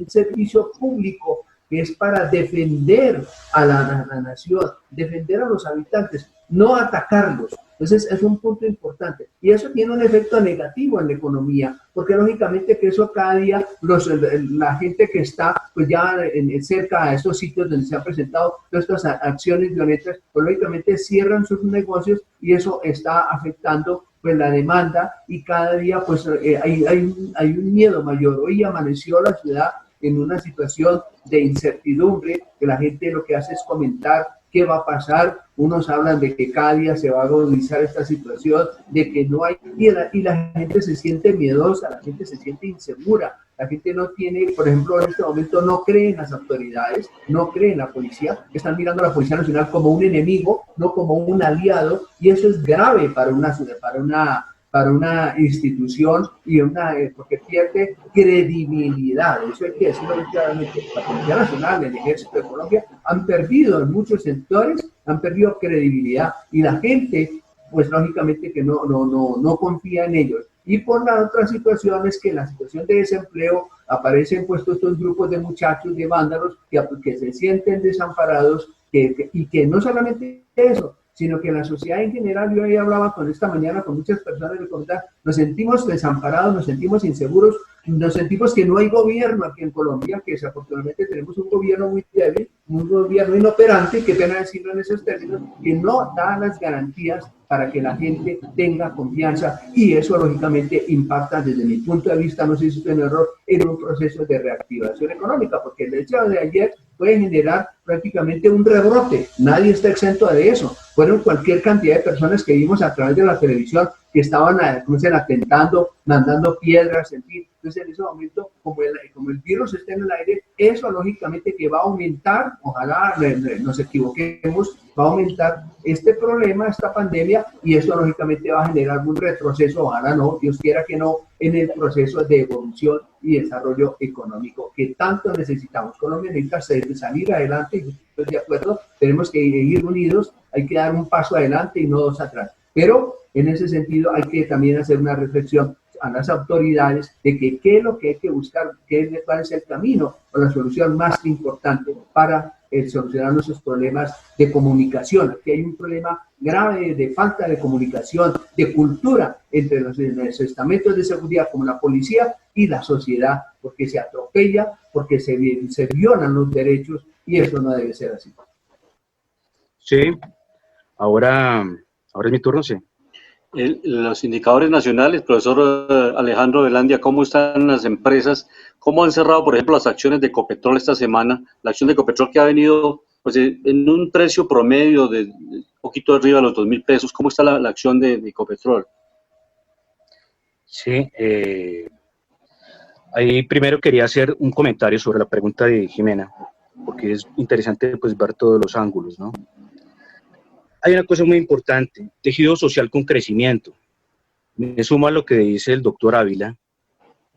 S4: servicio público que es para defender a la nación, defender a los habitantes, no atacarlos. Entonces es un punto importante, y eso tiene un efecto negativo en la economía, porque lógicamente que eso cada día la gente que está pues ya cerca a estos sitios donde se han presentado todas estas acciones violentas, pues lógicamente cierran sus negocios, y eso está afectando pues la demanda, y cada día pues hay un miedo mayor. Hoy amaneció la ciudad en una situación de incertidumbre, que la gente lo que hace es comentar qué va a pasar. Unos hablan de que cada día se va a agudizar esta situación, de que no hay, y la gente se siente miedosa, la gente se siente insegura, la gente no tiene, por ejemplo, en este momento no cree en las autoridades, no cree en la policía, están mirando a la Policía Nacional como un enemigo, no como un aliado, y eso es grave para una institución, y porque pierde credibilidad. Eso hay que decirlo muy claramente. La Policía Nacional, el Ejército de Colombia han perdido en muchos sectores, han perdido credibilidad, y la gente pues lógicamente que no confía en ellos. Y por la otra situación es que en la situación de desempleo aparecen puestos estos grupos de muchachos, de vándalos, que se sienten desamparados, y que no solamente eso, sino que la sociedad en general, yo ahí hablaba esta mañana con muchas personas de comunidad, nos sentimos desamparados, nos sentimos inseguros, nos sentimos que no hay gobierno aquí en Colombia, que desafortunadamente tenemos un gobierno muy débil, un gobierno inoperante, qué pena decirlo en esos términos, que no da las garantías para que la gente tenga confianza, y eso lógicamente impacta desde mi punto de vista, no sé si es un error, en un proceso de reactivación económica, porque el hecho de ayer puede generar prácticamente un rebrote, nadie está exento de eso. Fueron cualquier cantidad de personas que vimos a través de la televisión que estaban atentando, mandando piedras, en fin. Entonces en ese momento, como el virus está en el aire, eso lógicamente que va a aumentar, ojalá nos equivoquemos, va a aumentar este problema, esta pandemia, y eso lógicamente va a generar un retroceso, ojalá no, Dios quiera que no, en el proceso de evolución y desarrollo económico que tanto necesitamos. Colombia necesita salir adelante, y estoy de acuerdo, tenemos que ir unidos, hay que dar un paso adelante y no dos atrás. Pero en ese sentido hay que también hacer una reflexión a las autoridades de que qué es lo que hay que buscar, cuál es el camino o la solución más importante para solucionar nuestros problemas de comunicación. Aquí hay un problema grave de falta de comunicación, de cultura entre los estamentos de seguridad como la policía y la sociedad, porque se atropella, porque se violan los derechos, y eso no debe ser así.
S6: Sí, ahora es mi turno, sí.
S3: Los indicadores nacionales, profesor Alejandro Velandia, ¿cómo están las empresas? ¿Cómo han cerrado, por ejemplo, las acciones de Ecopetrol esta semana? La acción de Ecopetrol que ha venido pues, en un precio promedio de un poquito arriba de los 2.000 pesos. ¿Cómo está la acción de Ecopetrol?
S6: Sí, ahí primero quería hacer un comentario sobre la pregunta de Jimena, porque es interesante pues, ver todos los ángulos, ¿no? Hay una cosa muy importante, tejido social con crecimiento. Me sumo a lo que dice el doctor Ávila,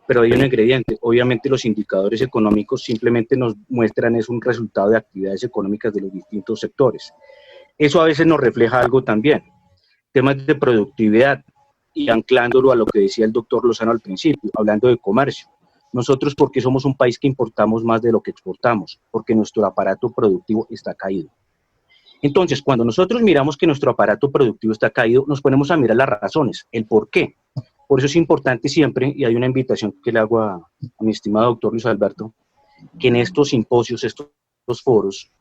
S6: pero hay un ingrediente. Obviamente los indicadores económicos simplemente nos muestran es un resultado de actividades económicas de los distintos sectores. Eso a veces nos refleja algo también, temas de productividad, y anclándolo a lo que decía el doctor Lozano al principio, hablando de comercio. Nosotros, porque somos un país que importamos más de lo que exportamos, porque nuestro aparato productivo está caído. Entonces, cuando nosotros miramos que nuestro aparato productivo está caído, nos ponemos a mirar las razones, el por qué. Por eso es importante siempre, y hay una invitación que le hago a mi estimado doctor Luis Alberto, que en estos simposios, estos foros,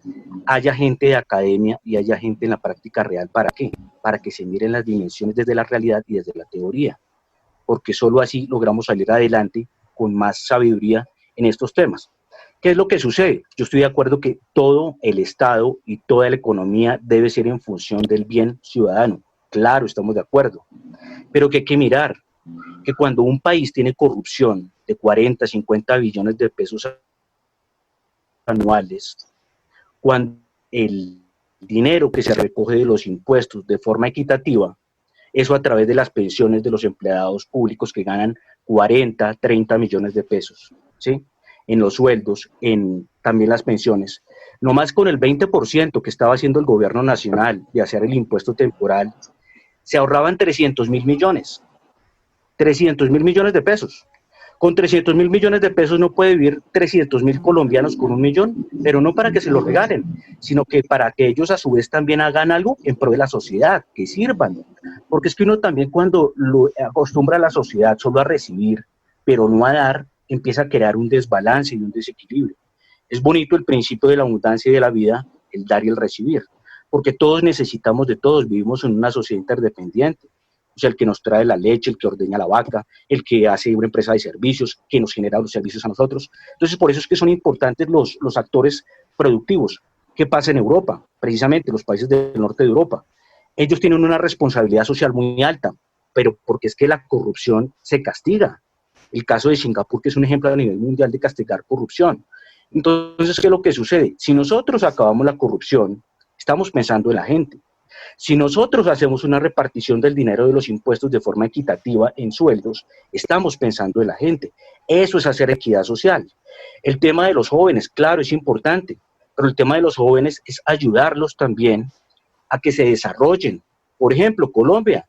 S6: haya gente de academia y haya gente en la práctica real. ¿Para qué? Para que se miren las dimensiones desde la realidad y desde la teoría, porque solo así logramos salir adelante con más sabiduría en estos temas. ¿Qué es lo que sucede? Yo estoy de acuerdo que todo el Estado y toda la economía debe ser en función del bien ciudadano. Claro, estamos de acuerdo. Pero que hay que mirar que cuando un país tiene corrupción de 40, 50 billones de pesos anuales, cuando el dinero que se recoge de los impuestos de forma equitativa, eso a través de las pensiones de los empleados públicos que ganan 40, 30 millones de pesos, ¿sí? En los sueldos, en también las pensiones, nomás con el 20% que estaba haciendo el gobierno nacional de hacer el impuesto temporal, se ahorraban 300.000 millones. 300.000 millones de pesos. Con 300.000 millones de pesos no puede vivir 300.000 colombianos con 1 millón, pero no para que se lo regalen, sino que para que ellos a su vez también hagan algo en pro de la sociedad, que sirvan. Porque es que uno también cuando lo acostumbra a la sociedad solo a recibir, pero no a dar, empieza a crear un desbalance y un desequilibrio. Es bonito el principio de la abundancia y de la vida, el dar y el recibir, porque todos necesitamos de todos, vivimos en una sociedad interdependiente. O sea, el que nos trae la leche, el que ordeña la vaca, el que hace una empresa de servicios, que nos genera los servicios a nosotros. Entonces, por eso es que son importantes los actores productivos. ¿Qué pasa en Europa? Precisamente los países del norte de Europa. Ellos tienen una responsabilidad social muy alta, pero porque es que la corrupción se castiga. El caso de Singapur, que es un ejemplo a nivel mundial de castigar corrupción. Entonces, ¿qué es lo que sucede? Si nosotros acabamos la corrupción, estamos pensando en la gente. Si nosotros hacemos una repartición del dinero de los impuestos de forma equitativa en sueldos, estamos pensando en la gente. Eso es hacer equidad social. El tema de los jóvenes, claro, es importante, pero el tema de los jóvenes es ayudarlos también a que se desarrollen. Por ejemplo, Colombia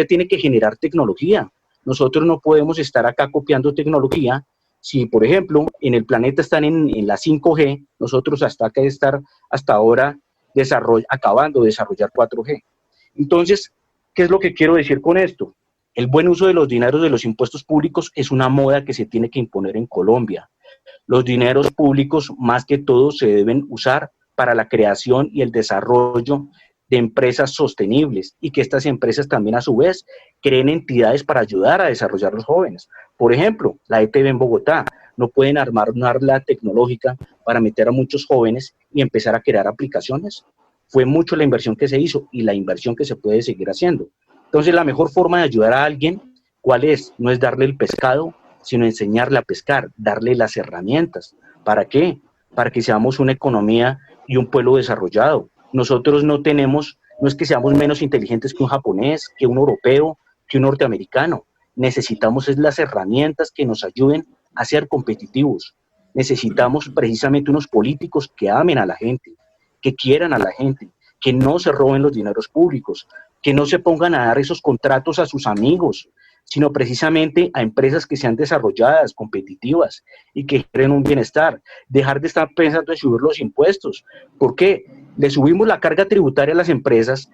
S6: tiene que generar tecnología. Nosotros no podemos estar acá copiando tecnología. Si, por ejemplo, en el planeta están en la 5G, nosotros hasta acá estar hasta ahora acabando de desarrollar 4G. Entonces, ¿qué es lo que quiero decir con esto? El buen uso de los dineros de los impuestos públicos es una moda que se tiene que imponer en Colombia. Los dineros públicos, más que todo, se deben usar para la creación y el desarrollo de empresas sostenibles y que estas empresas también a su vez creen entidades para ayudar a desarrollar los jóvenes. Por ejemplo, la ETV en Bogotá. No pueden armar una ala tecnológica para meter a muchos jóvenes y empezar a crear aplicaciones. Fue mucho la inversión que se hizo y la inversión que se puede seguir haciendo. Entonces, la mejor forma de ayudar a alguien, ¿cuál es? No es darle el pescado, sino enseñarle a pescar, darle las herramientas. ¿Para qué? Para que seamos una economía y un pueblo desarrollado. Nosotros no es que seamos menos inteligentes que un japonés, que un europeo, que un norteamericano. Necesitamos es las herramientas que nos ayuden a ser competitivos. Necesitamos precisamente unos políticos que amen a la gente, que quieran a la gente, que no se roben los dineros públicos, que no se pongan a dar esos contratos a sus amigos, sino precisamente a empresas que sean desarrolladas, competitivas y que generen un bienestar. Dejar de estar pensando en subir los impuestos. ¿Por qué? Le subimos la carga tributaria a las empresas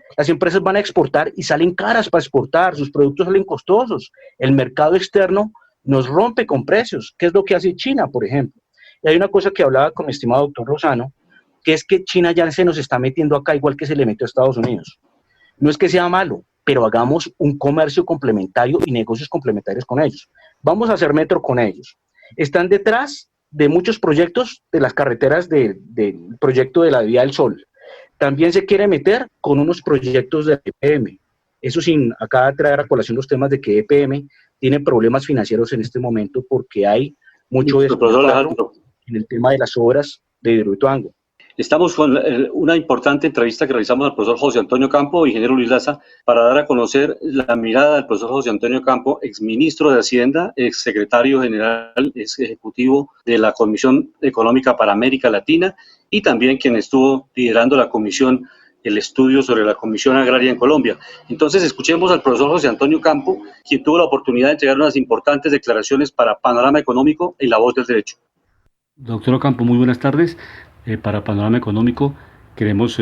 S6: van a exportar y salen caras para exportar, sus productos salen costosos. El mercado externo nos rompe con precios, que es lo que hace China, por ejemplo. Y hay una cosa que hablaba con mi estimado doctor Lozano, que es que China ya se nos está metiendo acá igual que se le metió a Estados Unidos. No es que sea malo, pero hagamos un comercio complementario y negocios complementarios con ellos. Vamos a hacer metro con ellos. Están detrás de muchos proyectos de las carreteras del proyecto de la Vía del Sol. También se quiere meter con unos proyectos de EPM. Eso sin acá traer a colación los temas de que EPM tiene problemas financieros en este momento porque hay mucho descontrol en el tema de las obras de Hidroituango.
S3: Estamos con una importante entrevista que realizamos al profesor José Antonio Campo, ingeniero Luis Laza, para dar a conocer la mirada del profesor José Antonio Campo, exministro de Hacienda, exsecretario general, ex ejecutivo de la Comisión Económica para América Latina y también quien estuvo liderando la comisión, el estudio sobre la Comisión Agraria en Colombia. Entonces, escuchemos al profesor José Antonio Campo, quien tuvo la oportunidad de entregar unas importantes declaraciones para Panorama Económico y La Voz del Derecho.
S8: Doctor Ocampo, muy buenas tardes. Para Panorama Económico queremos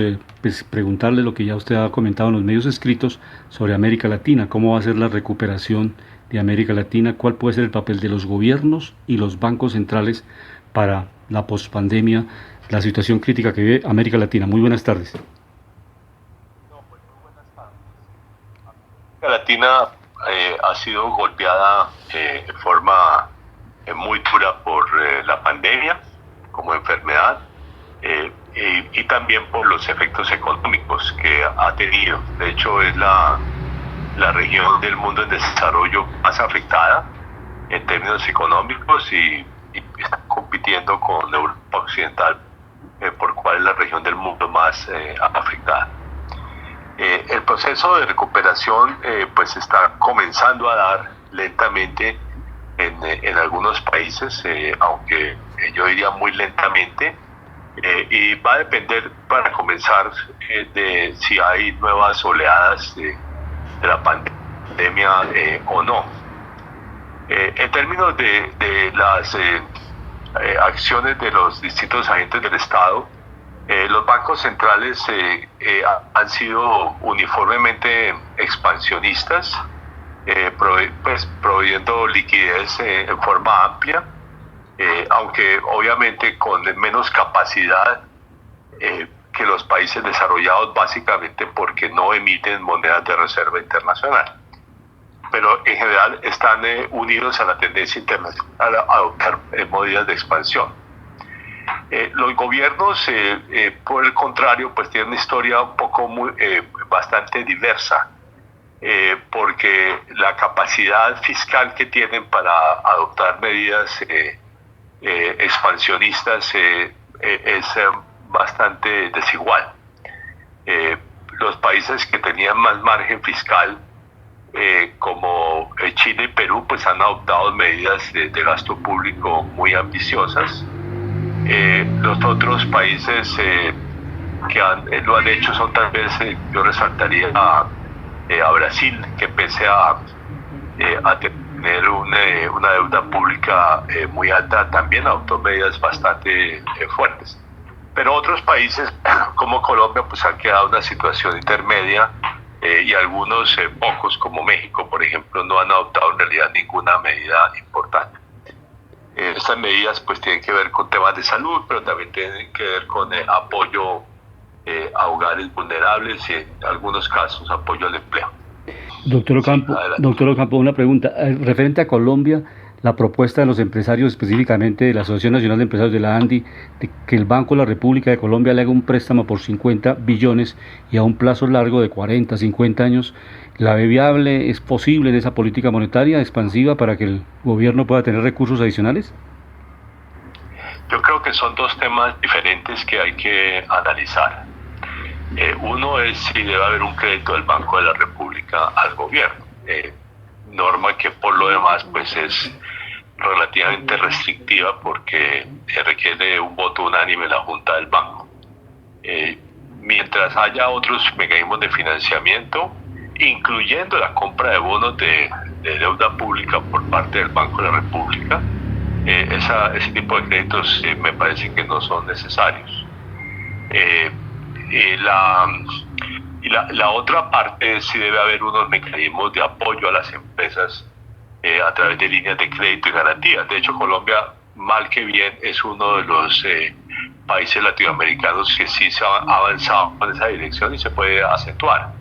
S8: preguntarle lo que ya usted ha comentado en los medios escritos sobre América Latina, cómo va a ser la recuperación de América Latina, cuál puede ser el papel de los gobiernos y los bancos centrales para la pospandemia, la situación crítica que vive América Latina. Muy buenas tardes.
S9: América Latina ha sido golpeada de forma muy dura por la pandemia como enfermedad y también por los efectos económicos que ha tenido. De hecho, es la región del mundo en desarrollo más afectada en términos económicos y está compitiendo con Europa Occidental por cuál es la región del mundo más afectada. El proceso de recuperación pues está comenzando a dar lentamente en algunos países, aunque yo diría muy lentamente, y va a depender para comenzar de si hay nuevas oleadas de la pandemia o no. En términos de las acciones de los distintos agentes del Estado, los bancos centrales han sido uniformemente expansionistas, proveyendo liquidez en forma amplia, aunque obviamente con menos capacidad que los países desarrollados, básicamente porque no emiten monedas de reserva internacional. Pero en general están unidos a la tendencia internacional a adoptar medidas de expansión. Los gobiernos, por el contrario, pues tienen una historia un poco bastante diversa, porque la capacidad fiscal que tienen para adoptar medidas expansionistas es bastante desigual. Los países que tenían más margen fiscal, como Chile y Perú, pues han adoptado medidas de gasto público muy ambiciosas. Los otros países que lo han hecho son tal vez, yo resaltaría a Brasil, que pese a tener una deuda pública muy alta, también adoptó medidas bastante fuertes. Pero otros países como Colombia pues han quedado en una situación intermedia, y algunos pocos como México, por ejemplo, no han adoptado en realidad ninguna medida importante. Estas medidas pues tienen que ver con temas de salud, pero también tienen que ver con apoyo a hogares vulnerables y en algunos casos apoyo al empleo.
S8: Doctor Ocampo, una pregunta. Referente a Colombia, la propuesta de los empresarios, específicamente de la Asociación Nacional de Empresarios de la ANDI, de que el Banco de la República de Colombia le haga un préstamo por 50 billones y a un plazo largo de 40, 50 años, ¿la ve viable? ¿Es posible en esa política monetaria expansiva para que el gobierno pueda tener recursos adicionales?
S9: Yo creo que son dos temas diferentes que hay que analizar. Uno es si debe haber un crédito del Banco de la República al gobierno, norma que por lo demás pues es relativamente restrictiva porque requiere un voto unánime en la Junta del Banco. Mientras haya otros mecanismos de financiamiento, incluyendo la compra de bonos de deuda pública por parte del Banco de la República, ese tipo de créditos me parece que no son necesarios. La otra parte es si debe haber unos mecanismos de apoyo a las empresas a través de líneas de crédito y garantías. De hecho, Colombia, mal que bien, es uno de los países latinoamericanos que sí se ha avanzado en esa dirección y se puede acentuar.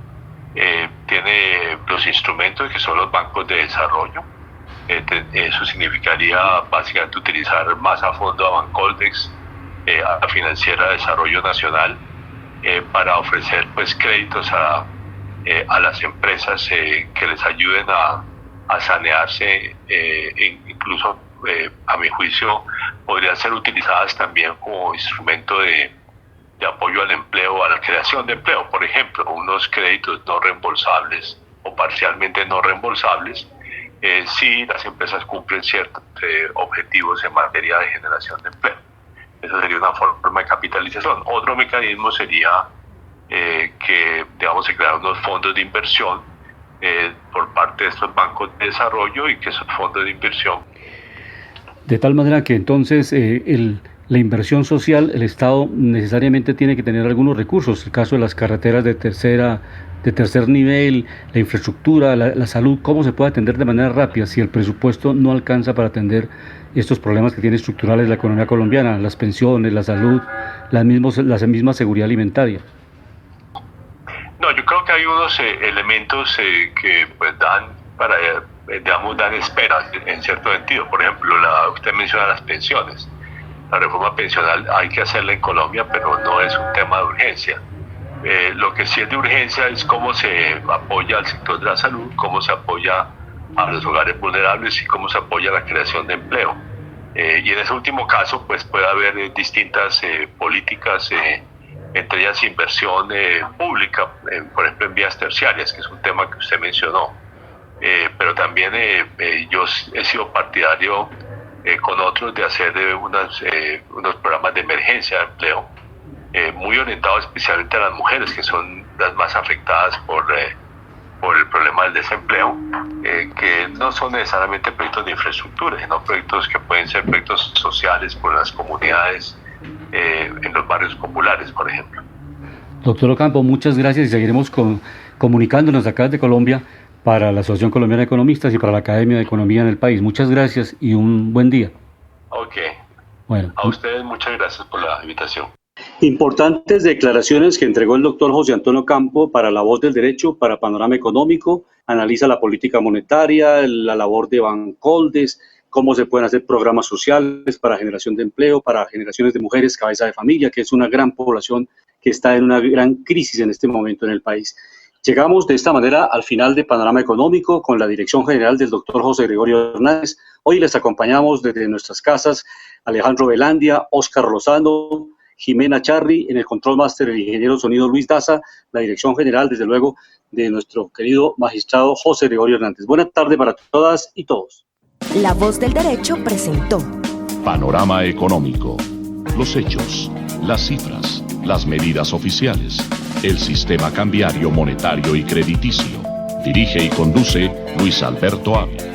S9: Tiene los instrumentos que son los bancos de desarrollo. Eso significaría básicamente utilizar más a fondo a Bancoldex, a la Financiera de Desarrollo Nacional, para ofrecer pues créditos a las empresas que les ayuden a sanearse, incluso a mi juicio podrían ser utilizadas también como instrumento de apoyo al empleo, a la creación de empleo. Por ejemplo, unos créditos no reembolsables o parcialmente no reembolsables si las empresas cumplen ciertos objetivos en materia de generación de empleo. Eso sería una forma de capitalización. Otro mecanismo sería que, digamos, se crearan unos fondos de inversión por parte de estos bancos de desarrollo y que esos fondos de inversión.
S8: De tal manera que entonces la inversión social, el Estado necesariamente tiene que tener algunos recursos. El caso de las carreteras de tercer nivel, la infraestructura, la salud, cómo se puede atender de manera rápida si el presupuesto no alcanza para atender estos problemas que tiene estructurales la economía colombiana, las pensiones, la salud, la misma seguridad alimentaria.
S9: No, yo creo que hay unos elementos que pues dan esperas en cierto sentido. Por ejemplo, usted menciona las pensiones. La reforma pensional hay que hacerla en Colombia, pero no es un tema de urgencia. Lo que sí es de urgencia es cómo se apoya al sector de la salud, cómo se apoya a los hogares vulnerables y cómo se apoya la creación de empleo. Y en ese último caso, pues puede haber distintas políticas, entre ellas inversión pública, por ejemplo en vías terciarias, que es un tema que usted mencionó. Pero también yo he sido partidario con otros de hacer unos programas de emergencia de empleo, muy orientados especialmente a las mujeres, que son las más afectadas por el problema del desempleo, que no son necesariamente proyectos de infraestructura, sino proyectos que pueden ser proyectos sociales por las comunidades, en los barrios populares, por ejemplo.
S8: Doctor Ocampo, muchas gracias y seguiremos comunicándonos acá desde Colombia para la Asociación Colombiana de Economistas y para la Academia de Economía en el país. Muchas gracias y un buen día.
S9: Ok.
S8: Bueno.
S9: A ustedes muchas gracias por la invitación.
S3: Importantes declaraciones que entregó el doctor José Antonio Ocampo para La Voz del Derecho, para Panorama Económico. Analiza la política monetaria, la labor de Bancoldes, cómo se pueden hacer programas sociales para generación de empleo, para generaciones de mujeres cabeza de familia, que es una gran población que está en una gran crisis en este momento en el país. Llegamos de esta manera al final de Panorama Económico con la dirección general del doctor José Gregorio Hernández. Hoy les acompañamos desde nuestras casas Alejandro Velandia, Óscar Lozano, Jimena Charri, en el control máster el ingeniero sonido Luis Daza, la dirección general desde luego de nuestro querido magistrado José Gregorio Hernández. Buenas tardes para todas y todos.
S1: La Voz del Derecho presentó
S2: Panorama Económico. Los hechos, las cifras, las medidas oficiales, el sistema cambiario, monetario y crediticio. Dirige y conduce Luis Alberto Ávila.